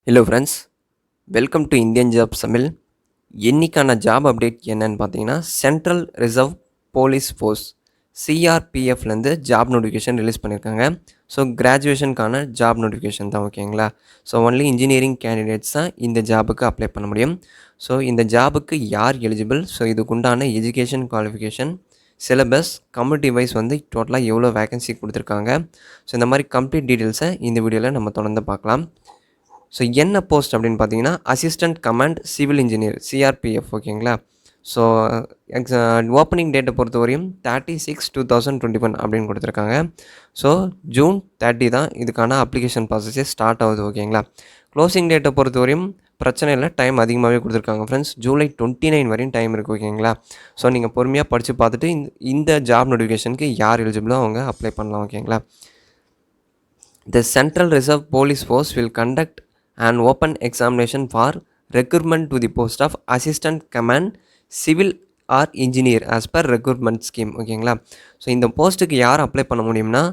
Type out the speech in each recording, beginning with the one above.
Hello friends, welcome to Indian job Tamil. இன்னைக்கான job update என்னன்னு பார்த்தீங்கன்னா, சென்ட்ரல் ரிசர்வ் போலீஸ் ஃபோர்ஸ் சிஆர்பிஎஃப்லேருந்து ஜாப் நோட்டிஃபிகேஷன் ரிலீஸ் பண்ணியிருக்காங்க. ஸோ கிராஜுவேஷனுக்கான ஜாப் நோட்டிஃபிகேஷன் தான், ஓகேங்களா. ஸோ ஒன்லி இன்ஜினியரிங் கேண்டிடேட்ஸ் தான் இந்த ஜாபுக்கு அப்ளை பண்ண முடியும். ஸோ இந்த ஜாபுக்கு யார் எலிஜிபிள், ஸோ இதுக்குண்டான education qualification, syllabus, community wise வந்து டோட்டலாக எவ்வளோ வேகன்சி கொடுத்துருக்காங்க, ஸோ இந்த மாதிரி கம்ப்ளீட் டீட்டெயில்ஸை இந்த வீடியோவில் நம்ம தொடர்ந்து பார்க்கலாம். ஸோ என்ன போஸ்ட் அப்படின்னு பார்த்தீங்கன்னா, assistant command civil engineer CRPF, ஓகேங்களா. ஸோ ஓப்பனிங் டேட்டை பொறுத்தவரையும் 30/6/2021 அப்படின்னு கொடுத்துருக்காங்க. ஸோ June 30 தான் இதுக்கான அப்ளிகேஷன் ப்ராசஸே ஸ்டார்ட் ஆகுது, ஓகேங்களா. க்ளோசிங் டேட்டை பொறுத்தவரையும் பிரச்சனை இல்லை, டைம் அதிகமாகவே கொடுத்துருக்காங்க ஃப்ரெண்ட்ஸ். July 29 வரையும் டைம் இருக்குது, ஓகேங்களா. ஸோ நீங்கள் பொறுமையாக படித்து பார்த்துட்டு இந்த ஜாப் நோட்டிஃபிகேஷனுக்கு யார் எலிஜிபிளோ அவங்க அப்ளை பண்ணலாம், ஓகேங்களா. The Central Reserve Police Force will conduct an open examination for recruitment to the post of Assistant Command Civil or Engineer as per recruitment scheme, ஓகேங்களா. ஸோ இந்த போஸ்ட்டுக்கு யார் அப்ளை பண்ண முடியும்னா,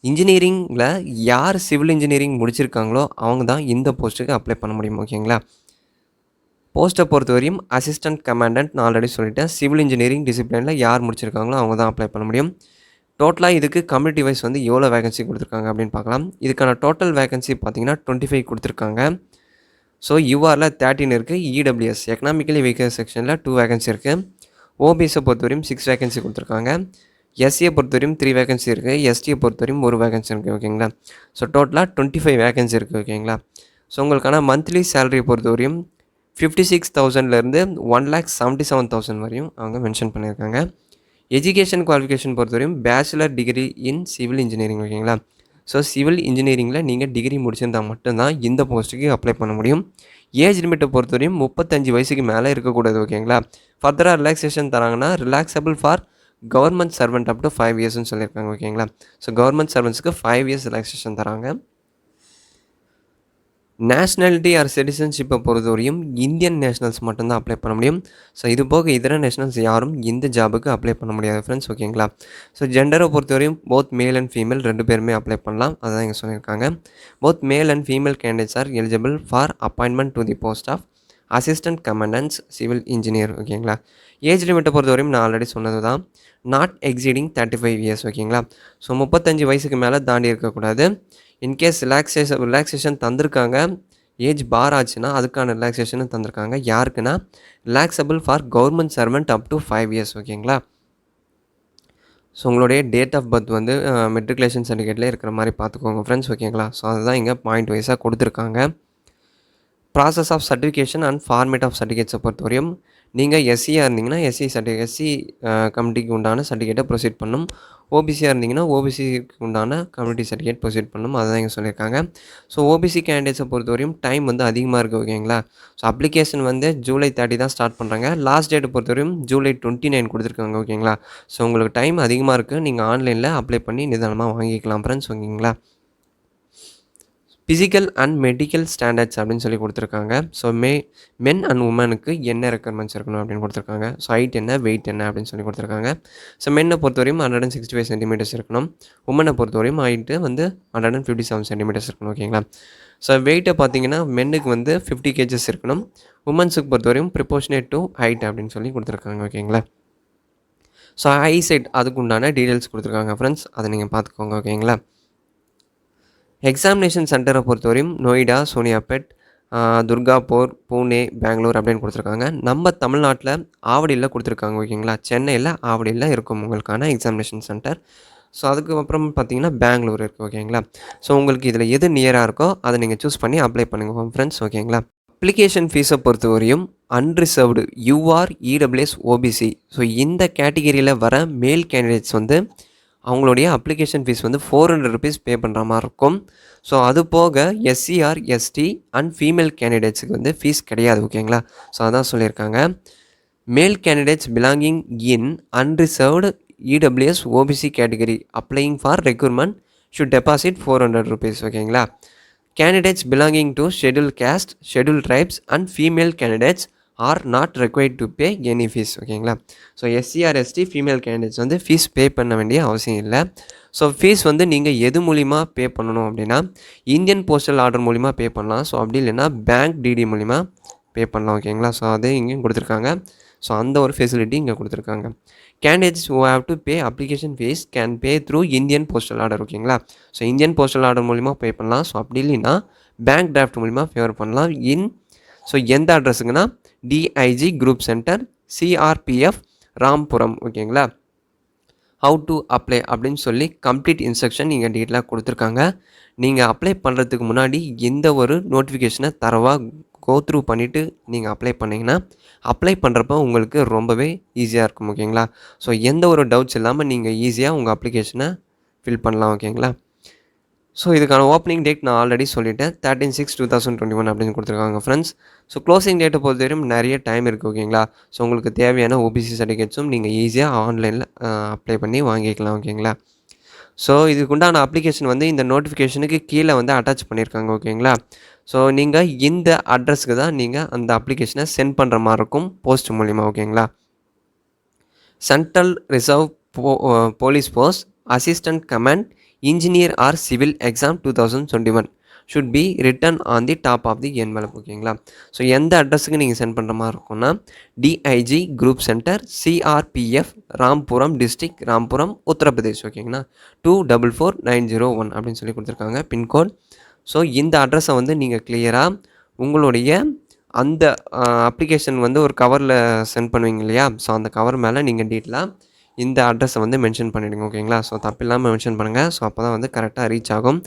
இன்ஜினியரிங்கில் யார் சிவில் இன்ஜினியரிங் முடிச்சிருக்காங்களோ அவங்க தான் இந்த போஸ்ட்டுக்கு அப்ளை பண்ண முடியும், ஓகேங்களா. போஸ்ட்டை பொறுத்தவரையும் அசிஸ்டன்ட் கமாண்டன்ட் நான் ஆல்ரெடி சொல்லிட்டேன். சிவில் இன்ஜினியரிங் டிசிப்ளினில் யார் முடிச்சிருக்காங்களோ அவங்க தான் அப்ளை பண்ண முடியும். டோட்டலாக இதுக்கு கம்யூனிட்டி வைஸ் வந்து எவ்வளோ வேகன்சி கொடுத்துருக்காங்க அப்படின்னு பார்க்கலாம். இதுக்கான டோட்டல் வேகன்சி பார்த்தீங்கன்னா 25 கொடுத்துருக்காங்க. ஸோ யூஆரில் 13 இருக்குது. இடபிள்யூஎஸ் எக்கனாமிக்கலி வீக்கர் செக்ஷனில் 2 வேகன்சி இருக்குது. ஓபிஎஸை பொறுத்தவரையும் 6 வேகன்சி கொடுத்துருக்காங்க. எஸ்சியை பொறுத்தவரையும் 3 வேகன்சி இருக்குது. எஸ்டியை பொறுத்தவரையும் 1 வேகன்சி இருக்குது, ஓகேங்களா. ஸோ டோட்டலாக 25 வேகன்சி இருக்குது, ஓகேங்களா. ஸோ உங்களுக்கான மந்த்லி சேலரியை பொறுத்தவரையும் 56,000லேருந்து 1,77,000 வரையும் அவங்க மென்ஷன் பண்ணியிருக்காங்க. எஜுகேஷன் குவாலிஃபிகேஷன் பொறுத்தவரையும் bachelor degree in civil engineering, ஓகேங்களா. ஸோ சிவில் இன்ஜினியரிங்கில் நீங்கள் டிகிரி முடிச்சிருந்தால் மட்டும்தான் இந்த போஸ்ட்டுக்கு அப்ளை பண்ண முடியும். ஏஜ் லிமிட்டை பொறுத்தவரையும் 35 வயசுக்கு மேலே இருக்கக்கூடாது, ஓகேங்களா. ஃபர்தராக ரிலாக்ஸேஷன் தராங்கன்னா relaxable for government servant up to 5 இயர்ஸ்னு சொல்லியிருக்காங்க, ஓகேங்களா. ஸோ கவர்மெண்ட் சர்வெண்ட்ஸுக்கு 5 இயர்ஸ் ரிலாக்ஸேஷன் தராங்க. நேஷ்னாலிட்டி ஆர் சிட்டிசன்ஷிப்பை பொறுத்தவரையும் இந்தியன் நேஷ்னல்ஸ் மட்டும்தான் அப்ளை பண்ண முடியும். ஸோ இது போக இதர நேஷ்னல்ஸ் யாரும் இந்த ஜாபுக்கு அப்ளை பண்ண முடியாது ஃப்ரெண்ட்ஸ், ஓகேங்களா. ஸோ ஜெண்டரை பொறுத்தவரையும் போத் மேல் அண்ட் ஃபீமேல் 2 பேருமே அப்ளை பண்ணலாம், அதுதான் இங்கே சொல்லியிருக்காங்க. Both male and female candidates are eligible for appointment to the post of assistant commandants civil engineer, ஓகேங்களா. ஏஜ் லிமிட்டை பொறுத்தவரையும் நான் ஆல்ரெடி சொன்னது தான், நாட் எக்ஸீடிங் 35 இயர்ஸ், ஓகேங்களா. ஸோ 35 வயசுக்கு மேலே தாண்டி இருக்கக்கூடாது. இன்கேஸ் ரிலாக்ஸேஷன் தந்திருக்காங்க, ஏஜ் பார் ஆச்சுன்னா அதுக்கான ரிலாக்ஸேஷனும் தந்திருக்காங்க. யாருக்குன்னா relaxable for government servant up to 5 years, ஓகேங்களா. ஸோ உங்களுடைய டேட் ஆஃப் பர்த் வந்து மெட்ரிகுலேஷன் சர்டிஃபிகேட்டில் இருக்கிற மாதிரி பார்த்துக்கோங்க ஃப்ரெண்ட்ஸ், ஓகேங்களா. ஸோ அதுதான் இங்கே பாயிண்ட் வைஸாக கொடுத்துருக்காங்க. Process of certification and format of சர்டிஃபிகேட்ஸை பொறுத்தவரையும் நீங்கள் எஸ்சியாக இருந்தீங்கன்னா எஸ்சி கமிட்டிக்கு உண்டான சர்டிஃபிகேட்டை ப்ரொசீட் பண்ணணும். ஓபிசியாக இருந்தீங்கன்னா ஓபிசிக்கு உண்டான கம்யூனிட்டி சர்டிஃபிகேட் ப்ரொசீட் பண்ணணும், அதுதான் இங்கே சொல்லியிருக்காங்க. ஸோ ஓபிசி கேண்டிடேட்ஸை பொறுத்தவரையும் டைம் வந்து அதிகமாக இருக்குது, ஓகேங்களா. ஸோ அப்ளிகேஷன் வந்து July 30 தான் ஸ்டார்ட் பண்ணுறாங்க. லாஸ்ட் டேட்டை பொறுத்தவரையும் July 29 கொடுத்துருக்காங்க, ஓகேங்களா. ஸோ உங்களுக்கு டைம் அதிகமாக இருக்குது, நீங்கள் ஆன்லைனில் அப்ளை பண்ணி நிதானமாக வாங்கிக்கலாம் ஃப்ரெண்ட்ஸ், ஓகேங்களா. ஃபிசிக்கல் அண்ட் மெடிக்கல் ஸ்டாண்டர்ட்ஸ் அப்படின்னு சொல்லி கொடுத்துருக்காங்க. ஸோ மென் அண்ட் உமனுக்கு என்ன ரெக்குயர்மெண்ட்ஸ் இருக்கணும் அப்படின்னு கொடுத்துருக்காங்க. ஸோ ஹைட் என்ன, வெயிட் என்ன அப்படின்னு சொல்லி கொடுத்துருக்காங்க. ஸோ மென்னை பொறுத்தவரையும் 165 சென்டிமீட்டர்ஸ் இருக்கணும். உமனை பொறுத்தவரையும் ஹைட்டு வந்து 157 சென்டிமீட்டர்ஸ் இருக்கணும், ஓகேங்களா. ஸோ வெயிட்டை பார்த்தீங்கன்னா மென்னுக்கு வந்து 50 kgs இருக்கணும். உமன்ஸுக்கு பொறுத்தவரையும் ப்ரிப்போர்ஷனேட் டு ஹைட் அப்படின்னு சொல்லி கொடுத்துருக்காங்க, ஓகேங்களா. ஸோ ஐசைட் அதுக்கு உண்டான டீட்டெயில்ஸ் கொடுத்துருக்காங்க ஃப்ரெண்ட்ஸ், அதை நீங்கள் பார்த்துக்கோங்க, ஓகேங்களா. எக்ஸாமினேஷன் சென்டரை பொறுத்தவரையும் நொய்டா, சோனியாபேட், துர்காப்பூர், பூனே, பெங்களூர் அப்படின்னு கொடுத்துருக்காங்க. நம்ம தமிழ்நாட்டில் ஆவடியில் கொடுத்துருக்காங்க, ஓகேங்களா. சென்னையில் ஆவடியில் இருக்கும் உங்களுக்கான எக்ஸாமினேஷன் சென்டர். ஸோ அதுக்கப்புறம் பார்த்தீங்கன்னா பெங்களூர் இருக்குது, ஓகேங்களா. ஸோ உங்களுக்கு இதில் எது நியராக இருக்கோ அதை நீங்கள் சூஸ் பண்ணி அப்ளை பண்ணுங்க ஃப்ரெண்ட்ஸ், ஓகேங்களா. அப்ளிகேஷன் ஃபீஸை பொறுத்தவரையும் unreserved UR, EWS, OBC so இந்த கேட்டகிரியில் வர மேல் கேண்டிடேட்ஸ் வந்து அவங்களுடைய அப்ளிகேஷன் ஃபீஸ் வந்து 400 rupees பே பண்ணுற மாதிரி இருக்கும். ஸோ அது போக எஸ்சிஆர், எஸ்டி அண்ட் ஃபீமேல் கேண்டிடேட்ஸுக்கு வந்து ஃபீஸ் கிடையாது, ஓகேங்களா. ஸோ அதான் சொல்லியிருக்காங்க. Male candidates belonging in unreserved EWS, OBC category applying for recruitment should deposit 400 rupees, ஓகேங்களா. Candidates belonging to schedule caste, schedule tribes and female candidates are not required to pay any fees ஓகேங்களா. So SC or ST female candidates வந்து fees pay பண்ண வேண்டிய அவசியம் இல்லை. So fees வந்து நீங்கள் எது மூலிமா பே பண்ணணும் அப்படின்னா இந்தியன் போஸ்டல் ஆர்டர் மூலிமா பே பண்ணலாம். ஸோ அப்படி இல்லைன்னா பேங்க் டிடி மூலிமா பே பண்ணலாம் ஓகேங்களா. ஸோ அது இங்கேயும் கொடுத்துருக்காங்க. ஸோ அந்த ஒரு ஃபெசிலிட்டி இங்கே கொடுத்துருக்காங்க. Candidates who have to pay application fees can pay through Indian postal order ஓகேங்களா. ஸோ இந்தியன் போஸ்டல் ஆர்டர் மூலிமா பே பண்ணலாம். ஸோ அப்படி இல்லைன்னா பேங்க் டிராஃப்ட் மூலிமா ஃபேவர் பண்ணலாம். ஸோ எந்த அட்ரஸுங்கன்னா டிஐஜி குரூப் சென்டர் சிஆர்பிஎஃப் ராம்புரம் ஓகேங்களா. ஹவு டு அப்ளை அப்படின்னு சொல்லி கம்ப்ளீட் இன்ஸ்ட்ரக்ஷன் இங்கே டீட்டெயிலாக கொடுத்துருக்காங்க. நீங்கள் அப்ளை பண்ணுறதுக்கு முன்னாடி எந்த ஒரு நோட்டிஃபிகேஷனை தரவாக கோ த்ரூ பண்ணிவிட்டு நீங்கள் அப்ளை பண்ணிங்கன்னா அப்ளை பண்ணுறப்போ உங்களுக்கு ரொம்பவே ஈஸியாக இருக்கும் ஓகேங்களா. ஸோ எந்த ஒரு டவுட்ஸ் இல்லாமல் நீங்கள் ஈஸியாக உங்கள் அப்ளிகேஷனை ஃபில் பண்ணலாம் ஓகேங்களா. ஸோ இதுக்கான ஓப்பனிங் டேட் நான் ஆல்ரெடி சொல்லிட்டேன் 13/6/2021 அப்படின்னு கொடுத்துருக்காங்க ஃப்ரெண்ட்ஸ். ஸோ க்ளோசிங் டேட்டை பொறுத்தவரையும் நிறைய டைம் இருக்குது ஓகேங்களா. ஸோ உங்களுக்கு தேவையான ஓபிசி சர்டிஃபிகேட்ஸும் நீங்கள் ஈஸியாக ஆன்லைனில் அப்ளை பண்ணி வாங்கிக்கலாம் ஓகேங்களா. ஸோ இதுக்குண்டான அப்ளிகேஷன் வந்து இந்த நோட்டிஃபிகேஷனுக்கு கீழே வந்து அட்டாச் பண்ணியிருக்காங்க ஓகேங்களா. ஸோ நீங்கள் இந்த அட்ரஸ்க்கு தான் நீங்கள் அந்த அப்ளிகேஷனை சென்ட் பண்ணுற மாதிரி இருக்கும் போஸ்ட் மூலிமா ஓகேங்களா. Central reserve police post assistant command engineer or civil exam 2021 should be written on the top of the envelope ஓகேங்களா. ஸோ எந்த அட்ரஸுக்கு நீங்கள் சென்ட் பண்ணுற மாதிரி இருக்கும்னா DIG group centre CRPF Rampuram district Rampuram Uttar Pradesh ஓகேங்களா 244901 அப்படின்னு சொல்லி கொடுத்துருக்காங்க பின்கோட். ஸோ இந்த அட்ரஸை வந்து நீங்கள் கிளியராக உங்களுடைய அந்த அப்ளிகேஷன் வந்து ஒரு கவரில் சென்ட் பண்ணுவீங்க இல்லையா. ஸோ அந்த கவர் மேலே நீங்கள் டீட்டெயிலாக இந்த அட்ரஸை வந்து மென்ஷன் பண்ணிவிடுங்க ஓகேங்களா. ஸோ தப்பு இல்லாமல் மென்ஷன் பண்ணுங்கள். ஸோ அப்போ தான் வந்து கரெக்டாக ரீச் ஆகும்.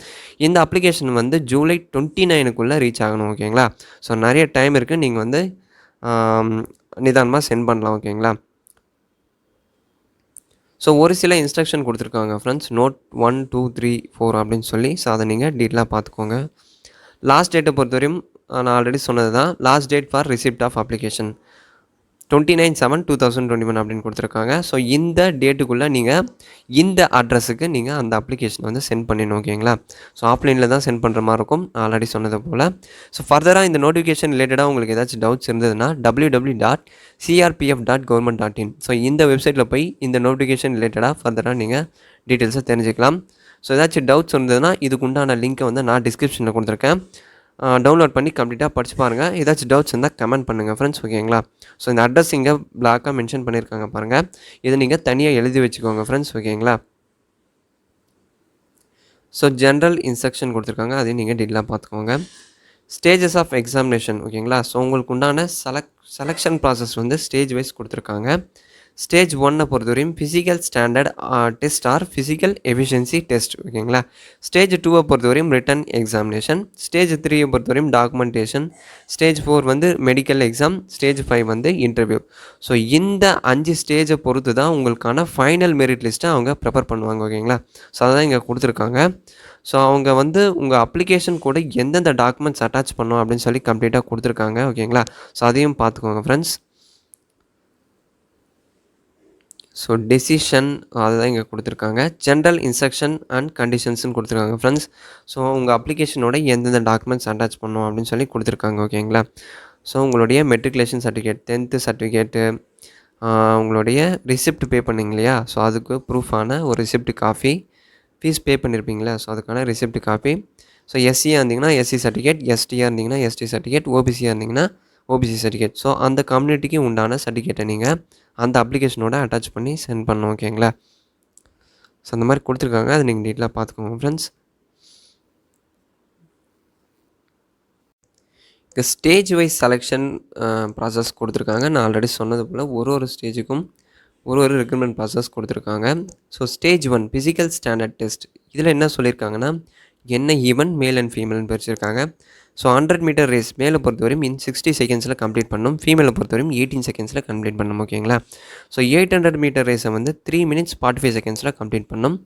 இந்த அப்ளிகேஷன் வந்து ஜூலை 29க்குள்ளே ரீச் ஆகணும் ஓகேங்களா. ஸோ நிறைய டைம் இருக்குது. நீங்கள் வந்து நிதானமாக சென்ட் பண்ணலாம் ஓகேங்களா. ஸோ ஒரு சில இன்ஸ்ட்ரக்ஷன் கொடுத்துருக்காங்க ஃப்ரெண்ட்ஸ் நோட் 1 2 3 4 அப்படின்னு சொல்லி. ஸோ அதை நீங்கள் டீட்டெயிலாக பார்த்துக்கோங்க. லாஸ்ட் டேட்டை பொறுத்தவரையும் நான் ஆல்ரெடி சொன்னது தான். Last date for receipt of application 29/7/2021 அப்படின்னு கொடுத்துருக்காங்க. ஸோ இந்த டேட்டுக்குள்ளே நீங்கள் இந்த அட்ரஸுக்கு நீங்கள் அந்த அப்ளிகேஷன் வந்து சென்ட் பண்ணிடணும் ஓகேங்களா. ஸோ ஆஃப்லைனில் தான் சென்ட் பண்ணுற மாதிரி இருக்கும் ஆல்ரெடி சொன்னது போல். ஸோ ஃபர்தராக இந்த நோட்டிஃபிகேஷன் ரிலேட்டடாக உங்களுக்கு ஏதாச்சும் டவுட்ஸ் இருந்ததுன்னா www.crpf.government.in ஸோ இந்த வெப்சைட்டில் போய் இந்த நோட்டிஃபிகேஷன் ரிலேட்டடாக ஃபர்தராக நீங்கள் டீட்டெயில்ஸை தெரிஞ்சுக்கலாம். ஸோ ஏதாச்சும் டவுட்ஸ் இருந்ததுன்னா இதுக்கு உண்டான லிங்க்கை வந்து நான் டிஸ்கிரிப்ஷனில் கொடுத்துருக்கேன். டவுன்லோட் பண்ணி கம்ப்ளீட்டாக படிச்சு பாருங்கள். ஏதாச்சும் டவுட்ஸ் இருந்தால் கமெண்ட் பண்ணுங்கள் ஃப்ரெண்ட்ஸ் ஓகேங்களா. ஸோ இந்த அட்ரஸ் இங்கே பிளாக்காக மென்ஷன் பண்ணியிருக்காங்க பாருங்கள். இதை நீங்கள் தனியாக எழுதி வச்சுக்கோங்க ஃப்ரெண்ட்ஸ் ஓகேங்களா. ஸோ ஜென்ரல் இன்ஸ்ட்ரக்ஷன் கொடுத்துருக்காங்க. அதையும் நீங்கள் டீட்டெயிலாக பார்த்துக்கோங்க. ஸ்டேஜஸ் ஆஃப் எக்ஸாமினேஷன் ஓகேங்களா. ஸோ உங்களுக்கு உண்டான செலெக்ஷன் ப்ராசஸ் வந்து ஸ்டேஜ் வைஸ் கொடுத்துருக்காங்க. ஸ்டேஜ் 1 பொறுத்தவரையும் physical standard test hour physical efficiency test ஓகேங்களா. ஸ்டேஜ் 2 பொறுத்தவரையும் ரிட்டன் எக்ஸாமினேஷன். ஸ்டேஜ் 3 பொறுத்தவரையும் டாக்குமெண்டேஷன். ஸ்டேஜ் 4 வந்து மெடிக்கல் எக்ஸாம். ஸ்டேஜ் 5 வந்து இன்டர்வியூ. ஸோ இந்த 5 ஸ்டேஜை பொறுத்து தான் உங்களுக்கான ஃபைனல் மெரிட் லிஸ்ட்டை அவங்க ப்ரிப்பேர் பண்ணுவாங்க ஓகேங்களா. ஸோ அதான் இங்கே கொடுத்துருக்காங்க. ஸோ அவங்க வந்து உங்கள் அப்ளிகேஷன் கூட எந்தெந்த டாக்குமெண்ட்ஸ் அட்டாச் பண்ணோம் அப்படின்னு சொல்லி கம்ப்ளீட்டாக கொடுத்துருக்காங்க ஓகேங்களா. ஸோ அதையும் பார்த்துக்கோங்க ஃப்ரெண்ட்ஸ். ஸோ டெசிஷன் அதுதான் இங்கே கொடுத்துருக்காங்க. ஜென்ரல் இன்ஸ்ட்ரக்ஷன் அண்ட் கண்டிஷன்ஸ்னு கொடுத்துருக்காங்க ஃப்ரெண்ட்ஸ். ஸோ உங்கள் அப்ளிகேஷனோட எந்தெந்த டாக்குமெண்ட்ஸ் அட்டாச் பண்ணோம் அப்படின்னு சொல்லி கொடுத்துருக்காங்க ஓகேங்களா. ஸோ உங்களுடைய மெட்ரிகுலேஷன் சர்டிஃபிகேட் 10th சர்டிஃபிகேட்டு உங்களுடைய ரிசிப்ட் பே பண்ணிங்க இல்லையா. ஸோ அதுக்கு ப்ரூஃபான ஒரு ரிசிப்ட் காப்பி. ஃபீஸ் பே பண்ணியிருப்பீங்களா. ஸோ அதுக்கான ரிசிப்ட் காப்பி. ஸோ எஸ்சியாக இருந்தீங்கன்னா எஸ்சி சர்டிஃபிகேட், எஸ்டியாக இருந்தீங்கன்னா எஸ்டி சர்டிஃபிகேட், ஓபிசியாக இருந்தீங்கன்னா ஓபிசி சர்டிஃபிகேட். ஸோ அந்த கம்யூனிட்டிக்கு உண்டான சர்டிஃபிகேட்டை நீங்கள் அந்த அப்ளிகேஷனோட அட்டாச் பண்ணி சென்ட் பண்ணணும் ஓகேங்களா. ஸோ அந்த மாதிரி கொடுத்துருக்காங்க. அதை நீங்கள் டீட்டெயிலாக பார்த்துக்கோங்க ஃப்ரெண்ட்ஸ். இப்போ ஸ்டேஜ் வைஸ் செலெக்ஷன் ப்ராசஸ் கொடுத்துருக்காங்க. நான் ஆல்ரெடி சொன்னது போல் ஒரு ஸ்டேஜுக்கும் ஒரு ரெக்ரூட்மெண்ட் ப்ராசஸ் கொடுத்துருக்காங்க. So stage 1 physical standard test. இதில் என்ன சொல்லியிருக்காங்கன்னா என்ன ஈவன் மேல் அண்ட் ஃபீமேல்னு பிரிச்சிருக்காங்க. ஸோ 100 மீட்டர் ரேஸ் மேலே பொறுத்தவரையும் 60 செகண்ட்ஸில் கம்ப்ளீட் பண்ணணும். ஃபீமேலை பொறுத்தவரையும் 18 செகண்ட்ஸில் கம்ப்ளீட் பண்ணணும் ஓகேங்களா. ஸோ 800 மீட்டர் ரேஸை வந்து 3 minutes 45 செகண்ட்ஸில் கம்ப்ளீட் பண்ணணும்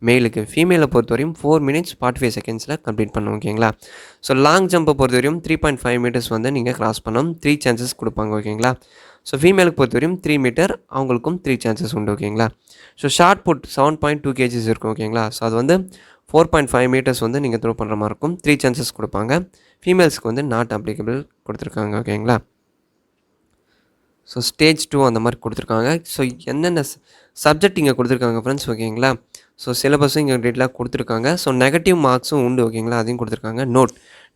மேலுக்கு. ஃபீமேலை பொறுத்தவரையும் 4 minutes 45 செகண்ட்ஸில் கம்ப்ளீட் பண்ணணும் ஓகேங்களா. ஸோ லாங் ஜம்பை பொறுத்தவரையும் 3.5 meters வந்து நீங்கள் கிராஸ் பண்ணணும். 3 chances கொடுப்பாங்க ஓகேங்களா. ஸோ ஃபீமேலுக்கு பொறுத்தவரையும் 3 meter அவங்களுக்கும் 3 chances உண்டு ஓகேங்களா. ஸோ ஷார்ட் புட் 7.2 kgs இருக்கும் ஓகேங்களா. ஸோ அது வந்து 4.5 meters வந்து நீங்கள் த்ரோ பண்ணுற மாதிரி இருக்கும். 3 chances கொடுப்பாங்க. ஃபீமேல்ஸ்க்கு வந்து நாட் அப்ளிகபிள் கொடுத்துருக்காங்க ஓகேங்களா. ஸோ ஸ்டேஜ் 2 அந்த மாதிரி கொடுத்துருக்காங்க. ஸோ என்னென்ன சப்ஜெக்ட் இங்கே கொடுத்துருக்காங்க ஃப்ரெண்ட்ஸ், ஓகேங்களா. ஸோ சிலபஸும் இங்கே டீட்டெயிலாக கொடுத்துருக்காங்க. ஸோ நெகட்டிவ் மார்க்ஸும் உண்டு, ஓகேங்களா, அதையும் கொடுத்துருக்காங்க. Note,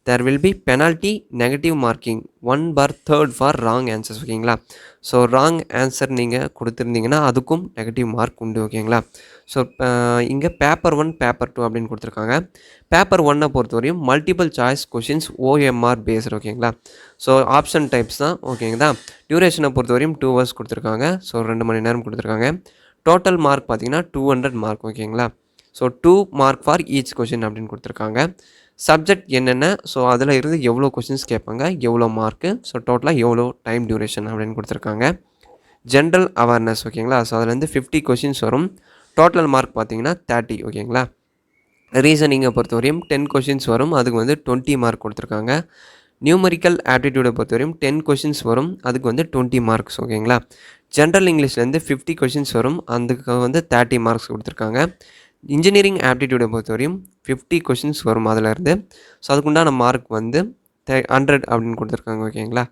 there will be penalty negative marking 1/3 for wrong answers, ஓகேங்களா. ஸோ ராங் ஆன்சர் நீங்கள் கொடுத்துருந்தீங்கன்னா அதுக்கும் நெகட்டிவ் மார்க் உண்டு, ஓகேங்களா. ஸோ இங்கே பேப்பர் 1 பேப்பர் 2 அப்படின்னு கொடுத்துருக்காங்க. பேப்பர் 1 பொறுத்தவரையும் multiple choice questions OMR based, ஓகேங்களா. ஸோ ஆப்ஷன் டைப்ஸ் தான், ஓகேங்களா. டியூரேஷனை பொறுத்தவரையும் 2 ஹவர்ஸ் கொடுத்துருக்காங்க. ஸோ 2 மணி நேரம் கொடுத்துருக்காங்க. டோட்டல் மார்க் பார்த்தீங்கன்னா 200 மார்க், ஓகேங்களா. So 2 mark for each question அப்படின்னு கொடுத்துருக்காங்க. சப்ஜெக்ட் என்னென்ன, ஸோ அதில் இருந்து எவ்வளோ கொஷின்ஸ் கேட்பாங்க, எவ்வளோ மார்க்கு, ஸோ டோட்டலாக எவ்வளோ டைம் டியூரேஷன் அப்படின்னு கொடுத்துருக்காங்க. ஜென்ரல் அவேர்னஸ், ஓகேங்களா. ஸோ அதுலேருந்து 50 கொஷின்ஸ் வரும். டோட்டல் மார்க் பார்த்தீங்கன்னா 30, ஓகேங்களா. ரீசனிங்கை பொறுத்தவரையும் 10 கொஷின்ஸ் வரும். அதுக்கு வந்து 20 மார்க் கொடுத்துருக்காங்க. நியூமரிக்கல் ஆப்டிடியூடை பொறுத்தவரையும் 10 கொஷின்ஸ் வரும். அதுக்கு வந்து 20 மார்க்ஸ், ஓகேங்களா. ஜென்ரல் இங்கிலீஷ்லேருந்து 50 கொஷின்ஸ் வரும். அதுக்கு வந்து 30 மார்க்ஸ் கொடுத்துருக்காங்க. இன்ஜினியரிங் ஆப்டிடியூடை பொறுத்தவரையும் 50 கொஷின்ஸ் வரும் அதிலேருந்து. ஸோ அதுக்குண்டான மார்க் வந்து 100 அப்படின்னு கொடுத்துருக்காங்க, ஓகேங்களா.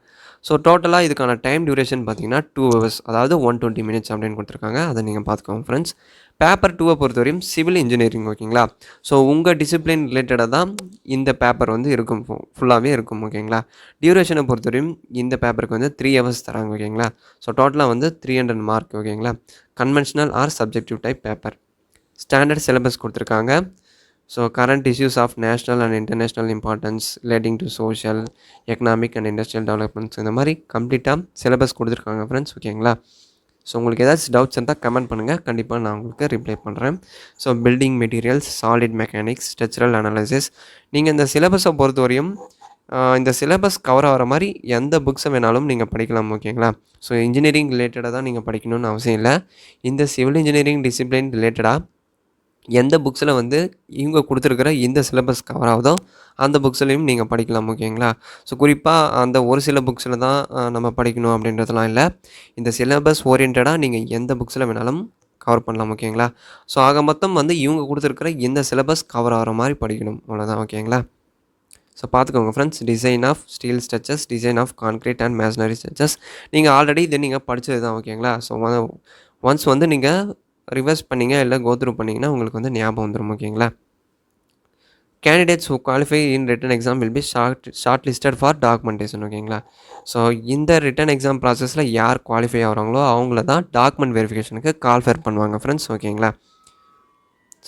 ஸோ டோட்டலாக இதுக்கான டைம் டியூரேஷன் பார்த்தீங்கன்னா 2 ஹவர்ஸ், அதாவது 120 மினிட்ஸ் அப்படின்னு கொடுத்துருக்காங்க. அதை நீங்கள் பார்த்துக்கோங்க ஃப்ரெண்ட்ஸ். பேப்பர் 2 பொறுத்தவரையும் சிவில் இன்ஜினியரிங், ஓகேங்களா. ஸோ உங்கள் டிசிப்ளின் ரிலேட்டடாக தான் இந்த பேப்பர் வந்து இருக்கும், ஃபுல்லாகவே இருக்கும், ஓகேங்களா. டியூரேஷனை பொறுத்தவரையும் இந்த பேப்பருக்கு வந்து 3 ஹவர்ஸ் தராங்க, ஓகேங்களா. ஸோ டோட்டலாக வந்து 300 மார்க், ஓகேங்களா. Conventional or subjective type paper. Standard syllabus கொடுத்துருக்காங்க. So current issues of national and international importance relating to social, economic and industrial developments, இந்த மாதிரி கம்ப்ளீட்டாக சிலபஸ் கொடுத்துருக்காங்க ஃப்ரெண்ட்ஸ், ஓகேங்களா. ஸோ உங்களுக்கு ஏதாச்சும் டவுட்ஸ் இருந்தால் கமெண்ட் பண்ணுங்கள், கண்டிப்பாக நான் உங்களுக்கு ரிப்ளை பண்ணுறேன். So building materials, solid mechanics, structural analysis, நீங்கள் இந்த சிலபஸை பொறுத்தவரையும் இந்த சிலபஸ் கவர் ஆகிற மாதிரி எந்த புக்ஸை வேணாலும் நீங்கள் படிக்கலாம், ஓகேங்களா. ஸோ இன்ஜினியரிங் ரிலேட்டடாக தான் நீங்கள் படிக்கணும்னு அவசியம் இல்லை. இந்த சிவில் இன்ஜினியரிங் டிசிப்ளின் ரிலேட்டடாக எந்த புக்ஸில் வந்து இவங்க கொடுத்துருக்கிற இந்த சிலபஸ் கவர் ஆகுதோ அந்த புக்ஸ்லையும் நீங்கள் படிக்கலாம், ஓகேங்களா. ஸோ குறிப்பாக அந்த ஒரு சில புக்ஸில் தான் நம்ம படிக்கணும் அப்படின்றதுலாம் இல்லை. இந்த சிலபஸ் ஓரியன்டாக நீங்கள் எந்த புக்ஸில் வேணாலும் கவர் பண்ணலாம், ஓகேங்களா. ஸோ ஆக மொத்தம் வந்து இவங்க கொடுத்துருக்கிற இந்த சிலபஸ் கவர் ஆகிற மாதிரி படிக்கணும், அவ்வளோதான், ஓகேங்களா. ஸோ பார்த்துக்கோங்க friends. Design of steel structures, design of concrete and masonry structures, நீங்கள் ஆல்ரெடி இதை நீங்கள் படித்தது தான், ஓகேங்களா. ஸோ ஒன்ஸ் வந்து நீங்கள் ரிவர்ஸ் பண்ணிங்க இல்லை கோத்ரூ பண்ணிங்கன்னா உங்களுக்கு வந்து ஞாபகம் வந்துடும், ஓகேங்களா. Candidates who qualify in written exam will be short listed for documentation, ஓகேங்களா. ஸோ இந்த ரிட்டன் எக்ஸாம் ப்ராசஸில் யார் குவாலிஃபை ஆகிறாங்களோ அவங்கள தான் டாக்குமெண்ட் வெரிஃபிகேஷனுக்கு கால்ஃபர் பண்ணுவாங்க ஃப்ரெண்ட்ஸ், ஓகேங்களா.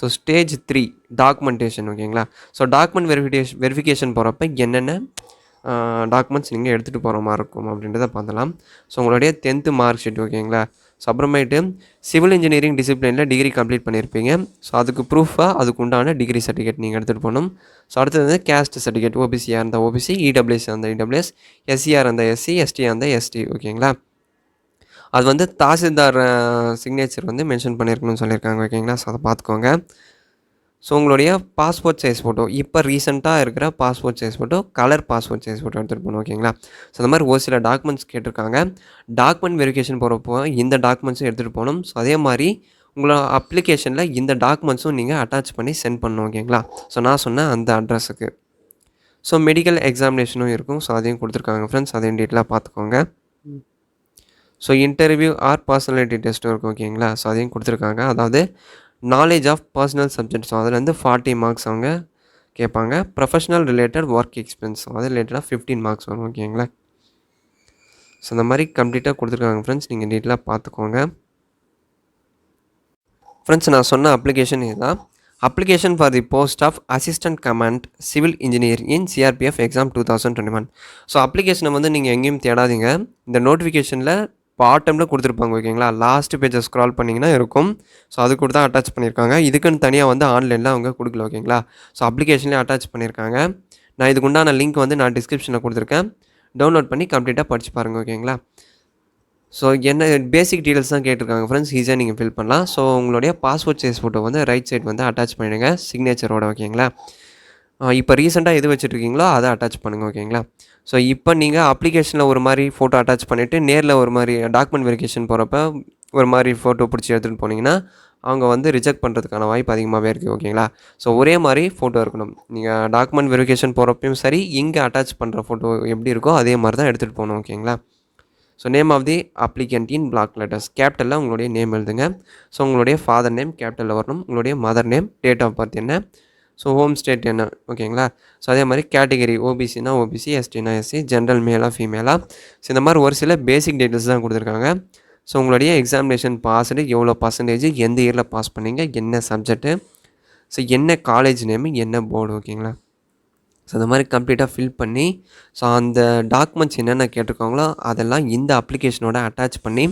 ஸோ ஸ்டேஜ் 3 டாக்குமெண்டேஷன், ஓகேங்களா. ஸோ டாக்குமெண்ட் வெரிஃபிகேஷன் போகிறப்ப என்னென்ன டாக்குமெண்ட்ஸ் நீங்கள் எடுத்துகிட்டு போகிற மாதிரி இருக்கும் அப்படின்றத பார்க்கலாம். ஸோ உங்களுடைய 10th மார்க் ஷீட், ஓகேங்களா. ஸோ அப்புறமேட்டு சிவில் இன்ஜினியரிங் டிசிப்ளினில் டிகிரி கம்ப்ளீட் பண்ணியிருப்பீங்க. ஸோ அதுக்கு ப்ரூஃபாக அதுக்கு உண்டான டிகிரி சர்டிஃபிகேட் நீங்கள் எடுத்துகிட்டு போகணும். ஸோ அடுத்தது வந்து கேஸ்ட் சர்டிஃபிகேட், ஓபிசியாக இருந்தால் ஓபிசி, இடபிள்யூஎஸ் இருந்தால் இடபிள்யூஎஸ், எஸ்சியாக இருந்தால் எஸ்சி, எஸ்டியாக இருந்தால் எஸ்டி, ஓகேங்களா. அது வந்து தாசில்தார் சிக்னேச்சர் வந்து மென்ஷன் பண்ணியிருக்கணும்னு சொல்லியிருக்காங்க, ஓகேங்களா. ஸோ அதை பார்த்துக்கோங்க. ஸோ உங்களுடைய பாஸ்போர்ட் சைஸ் ஃபோட்டோ, இப்போ ரீசெண்டாக இருக்கிற passport size photo, colour passport size photo எடுத்துகிட்டு போகணும், ஓகேங்களா. ஸோ அந்த மாதிரி ஒரு சில டாக்குமெண்ட்ஸ் கேட்டிருக்காங்க. டாக்குமெண்ட் வெரிஃபிகேஷன் போகிறப்போ இந்த டாக்குமெண்ட்ஸும் எடுத்துகிட்டு போகணும். ஸோ அதே மாதிரி உங்களோட அப்ளிகேஷனில் இந்த டாக்குமெண்ட்ஸும் நீங்கள் அட்டாச் பண்ணி சென்ட் பண்ணணும், ஓகேங்களா. ஸோ நான் சொன்ன அந்த அட்ரஸுக்கு. ஸோ மெடிக்கல் எக்ஸாமினேஷனும் இருக்கும். ஸோ அதையும் கொடுத்துருக்காங்க ஃப்ரெண்ட்ஸ், அதையும் டீட்டெயிலாக பார்த்துக்கோங்க. ஸோ இன்டர்வியூ ஆர் பர்சனாலிட்டி டெஸ்ட்டும் இருக்கும், ஓகேங்களா. ஸோ அதையும் கொடுத்துருக்காங்க. அதாவது knowledge of personal subject, so அதுலேருந்து 40 மார்க்ஸ் அவங்க கேட்பாங்க. ப்ரொஃபஷனல் ரிலேட்டட் ஒர்க் எக்ஸ்பீரியன்ஸ், அது ரிலேட்டடாக 15 மார்க்ஸ் வரும், ஓகேங்களா. ஸோ இந்த மாதிரி கம்ப்ளீட்டாக கொடுத்துருக்காங்க ஃப்ரெண்ட்ஸ், நீங்கள் டீட்டெயிலாக பார்த்துக்கோங்க. ஃப்ரெண்ட்ஸ் நான் சொன்ன அப்ளிகேஷன் இதுதான். Application for the post of assistant command civil engineer in CRPF exam 2021. So அப்ளிகேஷனை வந்து நீங்கள் எங்கேயும் தேடாதீங்க. இந்த நோட்டிஃபிகேஷனில் பாட்டமில் கொடுத்துருப்பாங்க, ஓகேங்களா. லாஸ்ட் பேஜை ஸ்க்ரால் பண்ணிங்கன்னா இருக்கும். ஸோ அது கூட தான் அட்டாச் பண்ணியிருக்காங்க. இதுக்குன்னு தனியாக வந்து ஆன்லைனில் அவங்க கொடுக்கல, ஓகேங்களா. ஸோ அப்ளிகேஷன்லேயே அட்டாச் பண்ணியிருக்காங்க. நான் இதுக்கு உண்டான லிங்க் வந்து நான் டிஸ்கிரிப்ஷனில் கொடுத்துருக்கேன். டவுன்லோட் பண்ணி கம்ப்ளீட்டாக படித்து பாருங்கள், ஓகேங்களா. ஸோ என்ன பேசிக் டீட்டெயில்ஸ் தான் கேட்டிருக்காங்க ஃப்ரெண்ட்ஸ், ஈஸியாக நீங்கள் ஃபில் பண்ணலாம். ஸோ உங்களுடைய பாஸ்போர்ட் சைஸ் ஃபோட்டோ வந்து ரைட் சைட் வந்து அட்டாச் பண்ணிடுங்க சிக்னேச்சரோட, ஓகேங்களா. இப்போ ரீசெண்டாக எது வச்சுருக்கீங்களோ அதை அட்டாச் பண்ணுங்கள், ஓகேங்களா. ஸோ இப்போ நீங்கள் அப்ளிகேஷனில் ஒரு மாதிரி ஃபோட்டோ அட்டாச் பண்ணிவிட்டு நேரில் ஒரு மாதிரி டாக்குமெண்ட் வெரிஃபிகேஷன் போகிறப்ப ஒரு மாதிரி ஃபோட்டோ பிடிச்சி எடுத்துகிட்டு போனீங்கன்னா அவங்க வந்து ரிஜெக்ட் பண்ணுறதுக்கான வாய்ப்பு அதிகமாகவே இருக்குது, ஓகேங்களா. ஸோ ஒரே மாதிரி ஃபோட்டோ இருக்கணும். நீங்கள் டாக்குமெண்ட் வெரிஃபிகேஷன் போகிறப்பையும் சரி, இங்கே அட்டாச் பண்ணுற ஃபோட்டோ எப்படி இருக்கோ அதே மாதிரி தான் எடுத்துகிட்டு போகணும், ஓகேங்களா. So name of the applicant in block letters கேபிட்டலில் உங்களுடைய நேம் எழுதுங்க. ஸோ உங்களுடைய ஃபாதர் நேம் கேபிட்டலில் வரணும். உங்களுடைய mother name, date of birth என்ன, ஸோ ஹோம் ஸ்டேட் என்ன, ஓகேங்களா. ஸோ அதே மாதிரி கேட்டகரி ஓபிசினா ஓபிசி, எஸ்டினா எஸ்சி, ஜென்ரல் மேலா ஃபீமேலா, ஸோ இந்த மாதிரி ஒரு சில பேசிக் டீட்டெயில்ஸ் தான் கொடுத்துருக்காங்க. ஸோ உங்களுடைய எக்ஸாமினேஷன் பாஸ்டு எவ்வளோ பர்சன்டேஜ், எந்த இயரில் பாஸ் பண்ணீங்க, என்ன சப்ஜெக்ட்டு, ஸோ என்ன காலேஜ் நேமு, என்ன போர்டு, ஓகேங்களா. ஸோ இந்த மாதிரி கம்ப்ளீட்டாக ஃபில் பண்ணி, ஸோ அந்த டாக்குமெண்ட்ஸ் என்னென்ன கேட்டிருக்காங்களோ அதெல்லாம் இந்த அப்ளிகேஷனோட அட்டாச் பண்ணி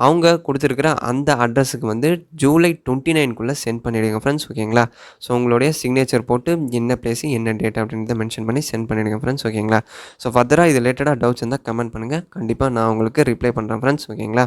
அவங்க கொடுத்துருக்குற அந்த அட்ரஸுக்கு வந்து ஜூலை 29க்குள்ளே சென்ட் பண்ணிவிடுங்க ஃப்ரெண்ட்ஸ், ஓகேங்களா. ஸோ உங்களுடைய சிக்னேச்சர் போட்டு என்ன பிளேஸு என்ன டேட் அப்படின்றத மென்ஷன் பண்ணி சென்ட் பண்ணிவிடுங்க ஃப்ரெண்ட்ஸ், ஓகேங்களா. ஸோ ஃபர்தராக இது ரிலேட்டடாக டவுட்ஸ் இருந்தால் கமெண்ட் பண்ணுங்கள். கண்டிப்பாக நான் உங்களுக்கு ரிப்ளை பண்ணுறேன் ஃப்ரெண்ட்ஸ், ஓகேங்களா.